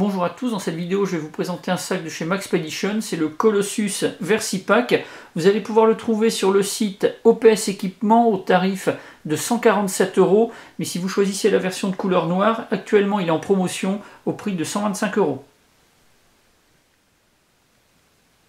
Bonjour à tous, dans cette vidéo je vais vous présenter un sac de chez Maxpedition, c'est le Colossus VersiPack. Vous allez pouvoir le trouver sur le site OPS Équipement au tarif de 147 €, mais si vous choisissez la version de couleur noire, actuellement il est en promotion au prix de 125 €.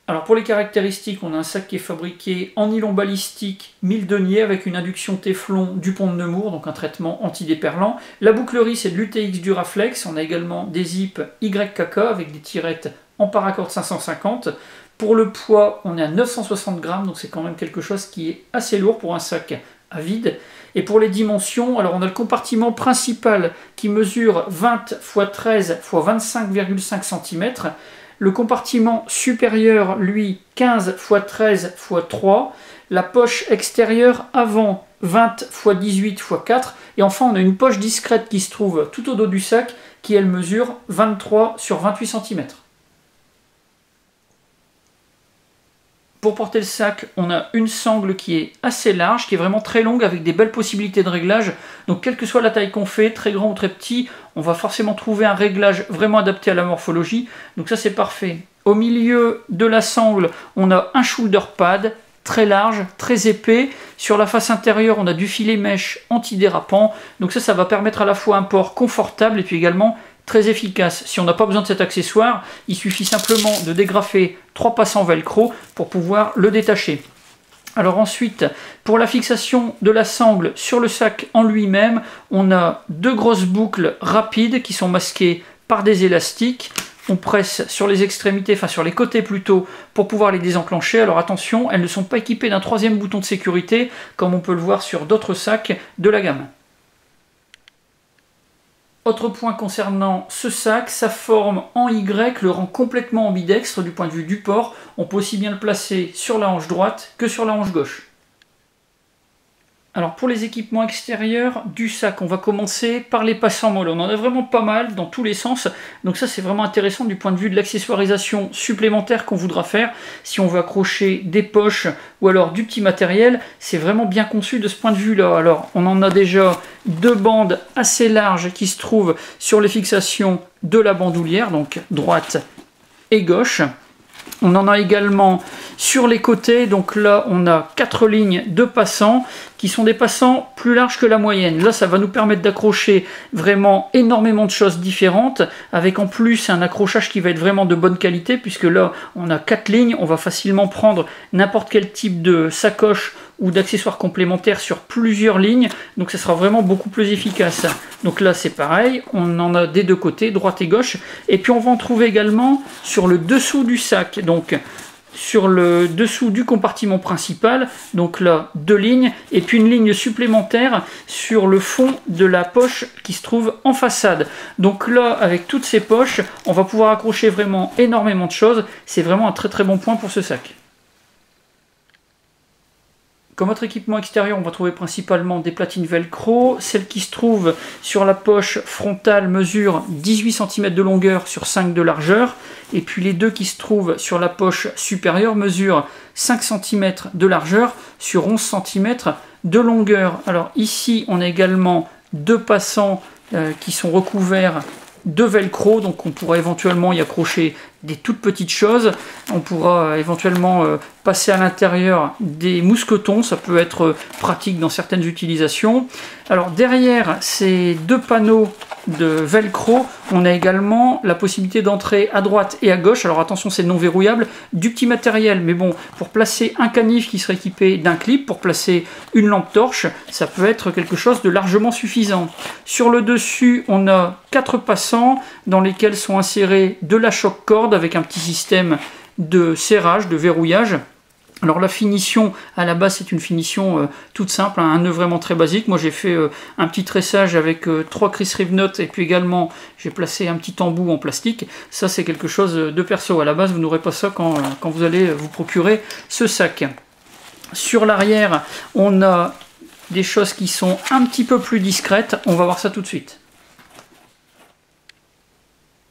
Alors pour les caractéristiques, on a un sac qui est fabriqué en nylon balistique 1000 deniers avec une induction Téflon Dupont de Nemours, donc un traitement anti-déperlant. La bouclerie c'est de l'UTX Duraflex, on a également des zips YKK avec des tirettes en paracord 550. Pour le poids, on est à 960 grammes, donc c'est quand même quelque chose qui est assez lourd pour un sac à vide. Et pour les dimensions, alors on a le compartiment principal qui mesure 20 x 13 x 25,5 cm. Le compartiment supérieur, lui, 15 x 13 x 3. La poche extérieure avant, 20 x 18 x 4. Et enfin, on a une poche discrète qui se trouve tout au dos du sac, qui elle mesure 23 sur 28 cm. Pour porter le sac, on a une sangle qui est assez large, qui est vraiment très longue, avec des belles possibilités de réglage. Donc quelle que soit la taille qu'on fait, très grand ou très petit, on va forcément trouver un réglage vraiment adapté à la morphologie. Donc ça c'est parfait. Au milieu de la sangle, on a un shoulder pad, très large, très épais. Sur la face intérieure, on a du filet mèche antidérapant. Donc ça va permettre à la fois un port confortable et puis également très efficace. Si on n'a pas besoin de cet accessoire, il suffit simplement de dégrafer 3 passants velcro pour pouvoir le détacher. Alors ensuite, pour la fixation de la sangle sur le sac en lui-même, on a deux grosses boucles rapides qui sont masquées par des élastiques. On presse sur les extrémités, enfin sur les côtés plutôt, pour pouvoir les désenclencher. Alors attention, elles ne sont pas équipées d'un troisième bouton de sécurité, comme on peut le voir sur d'autres sacs de la gamme. Autre point concernant ce sac, sa forme en Y le rend complètement ambidextre du point de vue du port. On peut aussi bien le placer sur la hanche droite que sur la hanche gauche. Alors pour les équipements extérieurs du sac, on va commencer par les passants molle. On en a vraiment pas mal dans tous les sens. Donc ça c'est vraiment intéressant du point de vue de l'accessoirisation supplémentaire qu'on voudra faire. Si on veut accrocher des poches ou alors du petit matériel, c'est vraiment bien conçu de ce point de vue-là. Alors on en a déjà deux bandes assez larges qui se trouvent sur les fixations de la bandoulière, donc droite et gauche. On en a également sur les côtés, donc là on a 4 lignes de passants qui sont des passants plus larges que la moyenne. Là ça va nous permettre d'accrocher vraiment énormément de choses différentes, avec en plus un accrochage qui va être vraiment de bonne qualité, puisque là on a 4 lignes, on va facilement prendre n'importe quel type de sacoche ou d'accessoires complémentaires sur plusieurs lignes, donc ça sera vraiment beaucoup plus efficace. Donc là c'est pareil, on en a des deux côtés, droite et gauche, et puis on va en trouver également sur le dessous du sac, donc sur le dessous du compartiment principal, donc là 2 lignes, et puis une ligne supplémentaire sur le fond de la poche qui se trouve en façade. Donc là avec toutes ces poches, on va pouvoir accrocher vraiment énormément de choses, c'est vraiment un très très bon point pour ce sac. Comme autre équipement extérieur, on va trouver principalement des platines velcro. Celle qui se trouve sur la poche frontale mesure 18 cm de longueur sur 5 de largeur. Et puis les deux qui se trouvent sur la poche supérieure mesurent 5 cm de largeur sur 11 cm de longueur. Alors ici, on a également deux passants qui sont recouverts de velcro, donc on pourra éventuellement y accrocher des toutes petites choses. On pourra éventuellement passer à l'intérieur des mousquetons, ça peut être pratique dans certaines utilisations. Alors derrière ces deux panneaux de velcro, on a également la possibilité d'entrer à droite et à gauche. Alors attention, c'est non verrouillable, du petit matériel, mais bon, pour placer un canif qui serait équipé d'un clip, pour placer une lampe torche, ça peut être quelque chose de largement suffisant. Sur le dessus, on a 4 passants dans lesquels sont insérés de la choc-corde avec un petit système de serrage, de verrouillage. Alors la finition, à la base, c'est une finition toute simple, hein, un nœud vraiment très basique. Moi j'ai fait un petit tressage avec 3 Chris Rivenote et puis également j'ai placé un petit embout en plastique. Ça c'est quelque chose de perso. À la base, vous n'aurez pas ça quand vous allez vous procurer ce sac. Sur l'arrière, on a des choses qui sont un petit peu plus discrètes. On va voir ça tout de suite.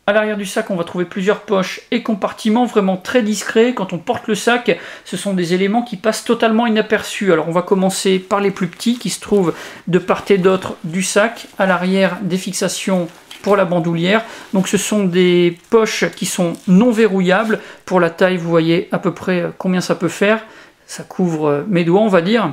À l'arrière du sac, on va trouver plusieurs poches et compartiments vraiment très discrets. Quand on porte le sac, ce sont des éléments qui passent totalement inaperçus. Alors on va commencer par les plus petits qui se trouvent de part et d'autre du sac. À l'arrière, des fixations pour la bandoulière. Donc ce sont des poches qui sont non verrouillables. Pour la taille, vous voyez à peu près combien ça peut faire. Ça couvre mes doigts, on va dire.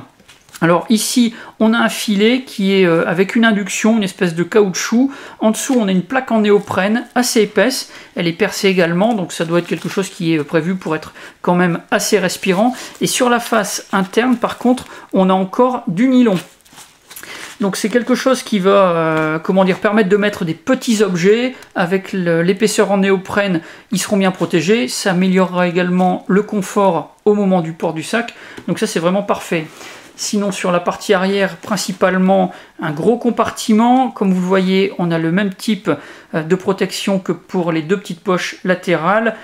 Alors ici, on a un filet qui est avec une induction, une espèce de caoutchouc. En dessous, on a une plaque en néoprène assez épaisse. Elle est percée également, donc ça doit être quelque chose qui est prévu pour être quand même assez respirant. Et sur la face interne, par contre, on a encore du nylon. Donc c'est quelque chose qui va permettre de mettre des petits objets. Avec l'épaisseur en néoprène, ils seront bien protégés. Ça améliorera également le confort au moment du port du sac. Donc ça, c'est vraiment parfait. Sinon, sur la partie arrière, principalement un gros compartiment. Comme vous le voyez, on a le même type de protection que pour les deux petites poches latérales.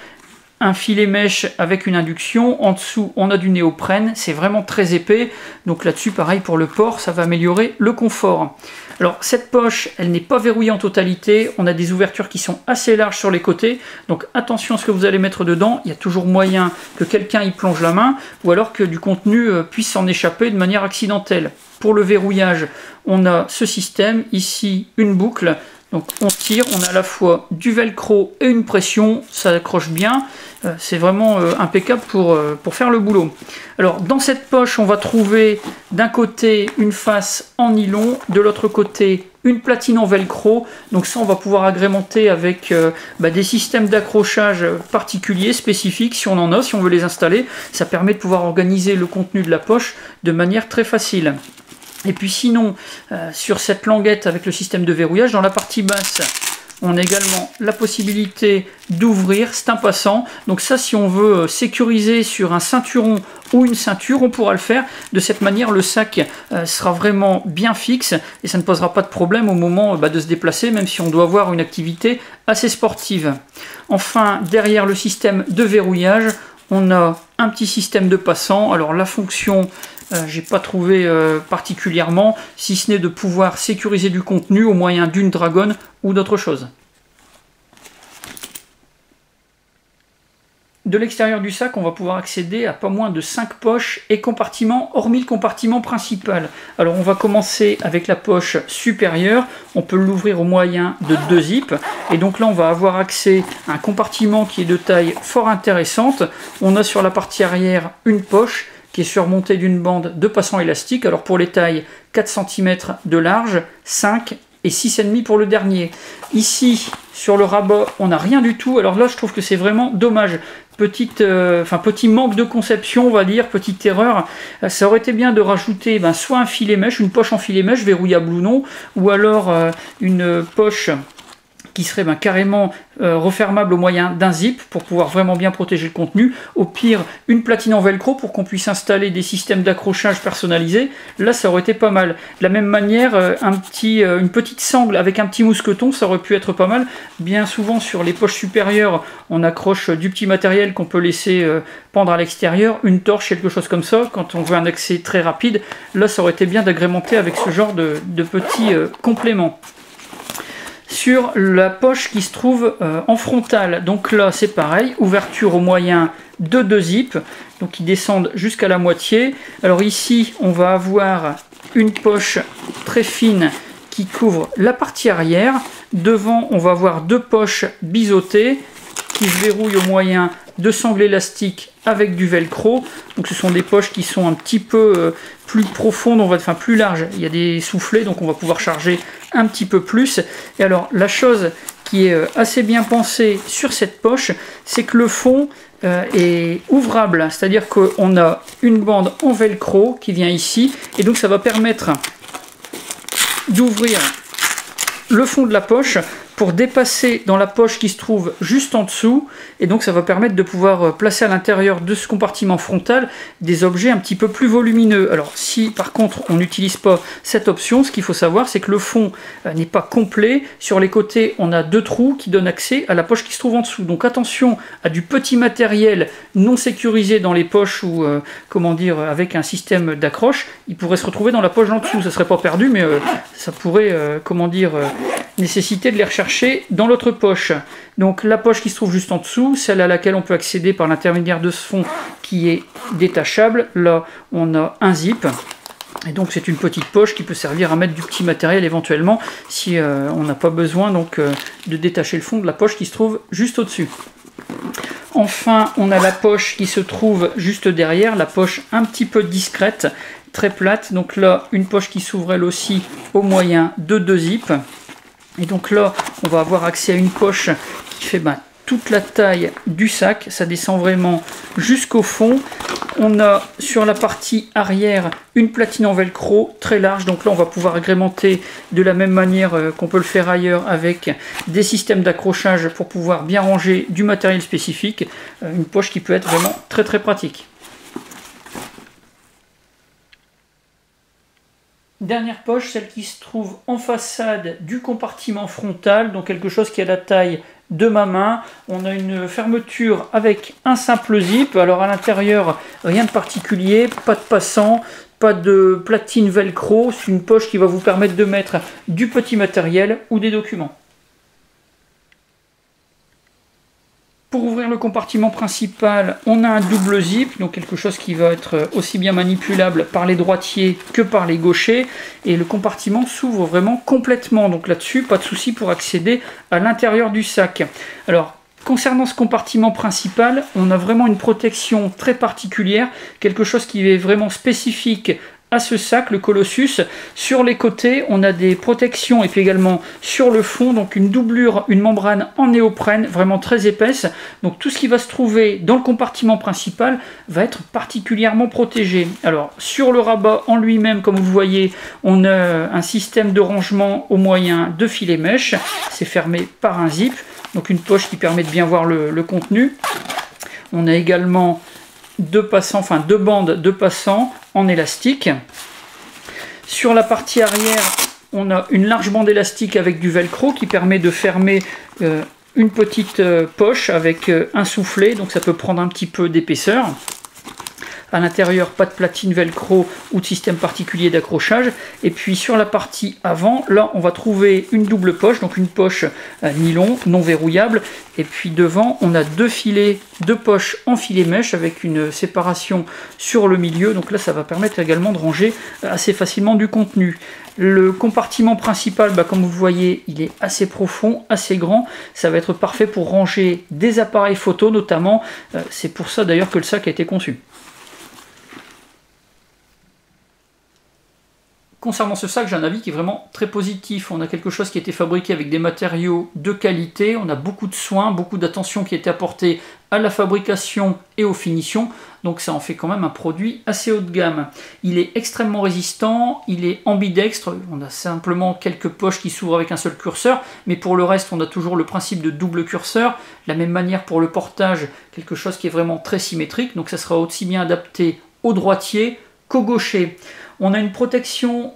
Un filet mèche avec une induction. En dessous, on a du néoprène. C'est vraiment très épais. Donc là-dessus, pareil pour le port, ça va améliorer le confort. Alors, cette poche, elle n'est pas verrouillée en totalité. On a des ouvertures qui sont assez larges sur les côtés. Donc, attention à ce que vous allez mettre dedans. Il y a toujours moyen que quelqu'un y plonge la main ou alors que du contenu puisse s'en échapper de manière accidentelle. Pour le verrouillage, on a ce système. Ici, une boucle. Donc on tire, on a à la fois du velcro et une pression, ça accroche bien, c'est vraiment impeccable pour faire le boulot. Alors dans cette poche, on va trouver d'un côté une face en nylon, de l'autre côté une platine en velcro, donc ça on va pouvoir agrémenter avec des systèmes d'accrochage particuliers, spécifiques, si on en a, si on veut les installer. Ça permet de pouvoir organiser le contenu de la poche de manière très facile. Et puis sinon, sur cette languette avec le système de verrouillage, dans la partie basse, on a également la possibilité d'ouvrir, c'est un passant. Donc ça, si on veut sécuriser sur un ceinturon ou une ceinture, on pourra le faire. De cette manière, le sac sera vraiment bien fixe et ça ne posera pas de problème au moment de se déplacer, même si on doit avoir une activité assez sportive. Enfin, derrière le système de verrouillage, on a un petit système de passant. Alors la fonction, j'ai pas trouvé particulièrement, si ce n'est de pouvoir sécuriser du contenu au moyen d'une dragonne ou d'autre chose. De l'extérieur du sac, on va pouvoir accéder à pas moins de 5 poches et compartiments, hormis le compartiment principal. Alors on va commencer avec la poche supérieure, on peut l'ouvrir au moyen de 2 zips, et donc là on va avoir accès à un compartiment qui est de taille fort intéressante. On a sur la partie arrière une poche qui est surmontée d'une bande de passants élastiques, alors pour les tailles 4 cm de large, 5 et 6,5 pour le dernier. Ici, sur le rabat, on n'a rien du tout. Alors là, je trouve que c'est vraiment dommage. Petit manque de conception, on va dire, petite erreur. Ça aurait été bien de rajouter soit un filet mèche, une poche en filet mèche, verrouillable ou non, ou alors une poche qui serait carrément refermable au moyen d'un zip pour pouvoir vraiment bien protéger le contenu. Au pire, une platine en velcro pour qu'on puisse installer des systèmes d'accrochage personnalisés. Là, ça aurait été pas mal. De la même manière, une petite sangle avec un petit mousqueton, ça aurait pu être pas mal. Bien souvent, sur les poches supérieures, on accroche du petit matériel qu'on peut laisser pendre à l'extérieur, une torche, quelque chose comme ça, quand on veut un accès très rapide. Là, ça aurait été bien d'agrémenter avec ce genre de petits compléments. Sur la poche qui se trouve en frontale, donc là c'est pareil, ouverture au moyen de 2 zips, donc qui descendent jusqu'à la moitié. Alors ici on va avoir une poche très fine qui couvre la partie arrière. Devant on va avoir 2 poches biseautées qui se verrouillent au moyen de sangles élastiques avec du velcro. Donc ce sont des poches qui sont un petit peu plus profondes, plus larges. Il y a des soufflets, donc on va pouvoir charger un petit peu plus. Et alors la chose qui est assez bien pensée sur cette poche, c'est que le fond est ouvrable, c'est-à-dire qu'on a une bande en velcro qui vient ici, et donc ça va permettre d'ouvrir le fond de la poche pour dépasser dans la poche qui se trouve juste en dessous, et donc ça va permettre de pouvoir placer à l'intérieur de ce compartiment frontal des objets un petit peu plus volumineux. Alors si par contre on n'utilise pas cette option, ce qu'il faut savoir c'est que le fond n'est pas complet. Sur les côtés on a 2 trous qui donnent accès à la poche qui se trouve en dessous, donc attention à du petit matériel non sécurisé dans les poches ou avec un système d'accroche, il pourrait se retrouver dans la poche en dessous. Ça serait pas perdu, mais ça pourrait nécessiter de les rechercher dans l'autre poche. Donc la poche qui se trouve juste en dessous, celle à laquelle on peut accéder par l'intermédiaire de ce fond qui est détachable. Là on a un zip. Et donc c'est une petite poche qui peut servir à mettre du petit matériel éventuellement si on n'a pas besoin donc, de détacher le fond de la poche qui se trouve juste au-dessus. Enfin, on a la poche qui se trouve juste derrière, la poche un petit peu discrète, très plate. Donc là, une poche qui s'ouvre elle aussi au moyen de 2 zips. Et donc là, on va avoir accès à une poche qui fait toute la taille du sac, ça descend vraiment jusqu'au fond. On a sur la partie arrière une platine en velcro très large, donc là on va pouvoir agrémenter de la même manière qu'on peut le faire ailleurs avec des systèmes d'accrochage pour pouvoir bien ranger du matériel spécifique. Une poche qui peut être vraiment très très pratique. Dernière poche, celle qui se trouve en façade du compartiment frontal, donc quelque chose qui a la taille de ma main. On a une fermeture avec un simple zip. Alors à l'intérieur, rien de particulier, pas de passant, pas de platine velcro. C'est une poche qui va vous permettre de mettre du petit matériel ou des documents. Pour ouvrir le compartiment principal, on a un double zip, donc quelque chose qui va être aussi bien manipulable par les droitiers que par les gauchers. Et le compartiment s'ouvre vraiment complètement, donc là-dessus, pas de souci pour accéder à l'intérieur du sac. Alors, concernant ce compartiment principal, on a vraiment une protection très particulière, quelque chose qui est vraiment spécifique à ce sac, le Colossus. Sur les côtés, on a des protections et puis également sur le fond, donc une doublure, une membrane en néoprène vraiment très épaisse. Donc tout ce qui va se trouver dans le compartiment principal va être particulièrement protégé. Alors sur le rabat en lui-même, comme vous le voyez, on a un système de rangement au moyen de filets mèche. C'est fermé par un zip, donc une poche qui permet de bien voir le contenu. On a également deux bandes de passants en élastique. Sur la partie arrière, on a une large bande élastique avec du velcro qui permet de fermer une petite poche avec un soufflet, donc ça peut prendre un petit peu d'épaisseur. À l'intérieur, pas de platine velcro ou de système particulier d'accrochage. Et puis sur la partie avant, là on va trouver une double poche, donc une poche nylon non verrouillable. Et puis devant, on a deux filets de poche en filet mèche avec une séparation sur le milieu. Donc là, ça va permettre également de ranger assez facilement du contenu. Le compartiment principal, comme vous voyez, il est assez profond, assez grand. Ça va être parfait pour ranger des appareils photo notamment. C'est pour ça d'ailleurs que le sac a été conçu. Concernant ce sac, j'ai un avis qui est vraiment très positif. On a quelque chose qui a été fabriqué avec des matériaux de qualité. On a beaucoup de soins, beaucoup d'attention qui a été apportée à la fabrication et aux finitions. Donc ça en fait quand même un produit assez haut de gamme. Il est extrêmement résistant, il est ambidextre. On a simplement quelques poches qui s'ouvrent avec un seul curseur. Mais pour le reste, on a toujours le principe de double curseur. De la même manière pour le portage, quelque chose qui est vraiment très symétrique. Donc ça sera aussi bien adapté aux droitiers qu'aux gauchers. On a une protection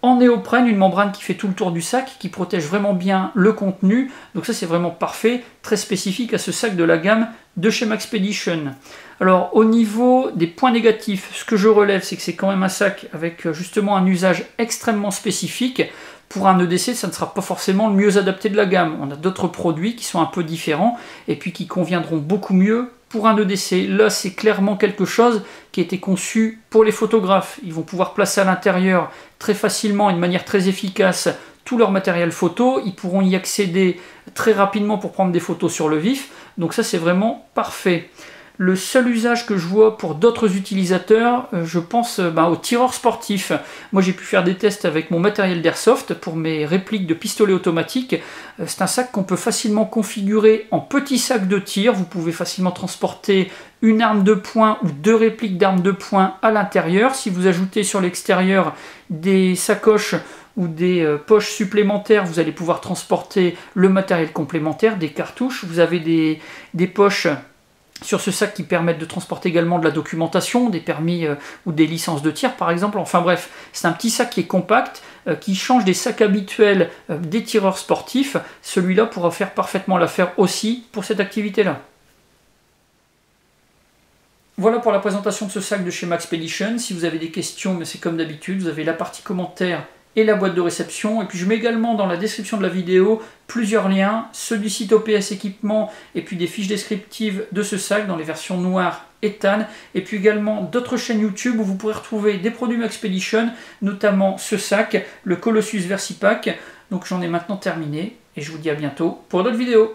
en néoprène, une membrane qui fait tout le tour du sac, qui protège vraiment bien le contenu. Donc ça c'est vraiment parfait, très spécifique à ce sac de la gamme de chez Maxpedition. Alors au niveau des points négatifs, ce que je relève, c'est que c'est quand même un sac avec justement un usage extrêmement spécifique. Pour un EDC, ça ne sera pas forcément le mieux adapté de la gamme. On a d'autres produits qui sont un peu différents et puis qui conviendront beaucoup mieux pour un EDC. Là, c'est clairement quelque chose qui a été conçu pour les photographes. Ils vont pouvoir placer à l'intérieur très facilement et de manière très efficace tout leur matériel photo. Ils pourront y accéder très rapidement pour prendre des photos sur le vif. Donc ça, c'est vraiment parfait. Le seul usage que je vois pour d'autres utilisateurs, je pense aux tireurs sportifs. Moi j'ai pu faire des tests avec mon matériel d'airsoft pour mes répliques de pistolets automatiques. C'est un sac qu'on peut facilement configurer en petit sac de tir. Vous pouvez facilement transporter une arme de poing ou deux répliques d'armes de poing à l'intérieur. Si vous ajoutez sur l'extérieur des sacoches ou des poches supplémentaires, vous allez pouvoir transporter le matériel complémentaire, des cartouches. Vous avez des poches sur ce sac qui permettent de transporter également de la documentation, des permis ou des licences de tir par exemple. Enfin bref, c'est un petit sac qui est compact, qui change des sacs habituels des tireurs sportifs. Celui-là pourra faire parfaitement l'affaire aussi pour cette activité-là. Voilà pour la présentation de ce sac de chez Maxpedition. Si vous avez des questions, mais c'est comme d'habitude, vous avez la partie commentaires et la boîte de réception. Et puis je mets également dans la description de la vidéo plusieurs liens, ceux du site OPS Équipement et puis des fiches descriptives de ce sac dans les versions noires et tan, et puis également d'autres chaînes YouTube où vous pourrez retrouver des produits Maxpedition, notamment ce sac, le Colossus Versipack. Donc j'en ai maintenant terminé et je vous dis à bientôt pour d'autres vidéos.